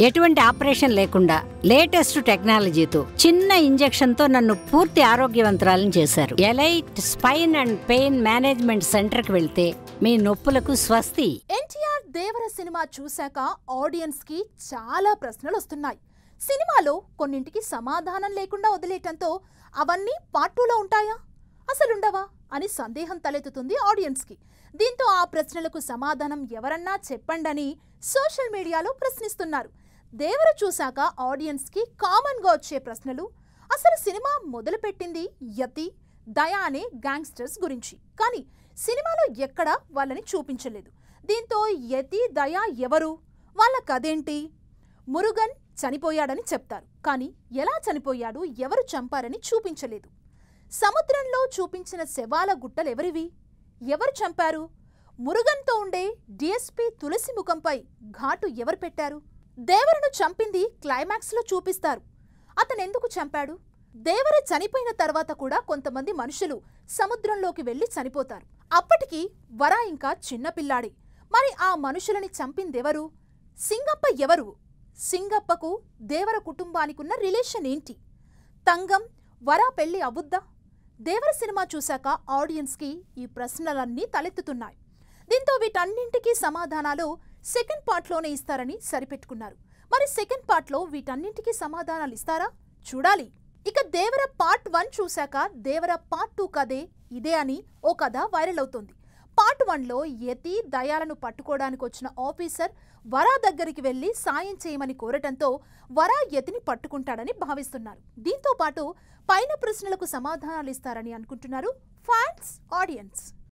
ఎటువంటి ఆపరేషన్ లేకుండా లేటెస్ట్ టెక్నాలజీతో చిన్న ఇంజెక్షన్ తో నన్ను పూర్తి ఆరోగ్యవంతురాలను చేశారు. Elite spine and pain management centre కి వెళ్తే మీ నొప్పులకు స్వస్తి. ఎన్టీఆర్ దేవర సినిమా చూశాక ఆడియన్స్ కి చాలా ప్రశ్నలు వస్తున్నాయి. సినిమాలో కొన్నింటికి సమాధానం లేకుండా వదిలేయటంతో అవన్నీ పార్ట్ 2లో ఉంటాయా, అసలుండవా అని సందేహం తలెత్తుతుంది ఆడియన్స్ కి. దీంతో ఆ ప్రశ్నలకు సమాధానం ఎవరన్నా చెప్పండని సోషల్ మీడియాలో ప్రశ్నిస్తున్నారు. దేవర చూశాక ఆడియన్స్ కి కామన్ గా వచ్చే ప్రశ్నలు, అసలు సినిమా మొదలుపెట్టింది యతి, దయ అనే గ్యాంగ్స్టర్స్ గురించి, కానీ సినిమాలో ఎక్కడా వాళ్ళని చూపించలేదు. దీంతో యతి, దయ ఎవరు, వాళ్ళ కథేంటి? మురుగన్ చనిపోయాడని చెప్తారు, కానీ ఎలా చనిపోయాడు, ఎవరు చంపారని చూపించలేదు. సముద్రంలో చూపించిన శవాల గుట్టలెవరివి, ఎవరు చంపారు? మురుగన్తో ఉండే డిఎస్పీ తులసి ముఖంపై ఘాటు ఎవరు పెట్టారు? దేవరను చంపింది క్లైమాక్స్లో చూపిస్తారు. అతనెందుకు చంపాడు? దేవర చనిపోయిన తర్వాత కూడా కొంతమంది మనుషులు సముద్రంలోకి వెళ్లి చనిపోతారు. అప్పటికి వర ఇంకా చిన్నపిల్లాడే. మరి ఆ మనుషులని చంపిందెవరు? సింగప్ప ఎవరు? సింగప్పకు దేవర కుటుంబానికున్న రిలేషన్ ఏంటి? తంగం వర పెళ్లి అవుద్దా? దేవర సినిమా చూశాక ఆడియన్స్కి ఈ ప్రశ్నలన్నీ తలెత్తుతున్నాయి. దీంతో వీటన్నింటికీ సమాధానాలు సెకండ్ పార్ట్లోనే ఇస్తారని సరిపెట్టుకున్నారు. మరి సెకండ్ పార్ట్లో వీటన్నింటికీ సమాధానాలు ఇస్తారా? చూడాలి. ఇక దేవర పార్ట్ 1 చూశాక దేవర పార్ట్ 2 కథే ఇదే అని ఓ కథ వైరల్ అవుతోంది. పార్ట్ 1లో యతి, దయాలను పట్టుకోవడానికి వచ్చిన ఆఫీసర్ వరా దగ్గరికి వెళ్లి సాయం చేయమని కోరటంతో వరా యతిని పట్టుకుంటాడని భావిస్తున్నారు. దీంతో పాటు పైన ప్రశ్నలకు సమాధానాలు ఇస్తారని అనుకుంటున్నారు ఫ్యాన్స్, ఆడియన్స్.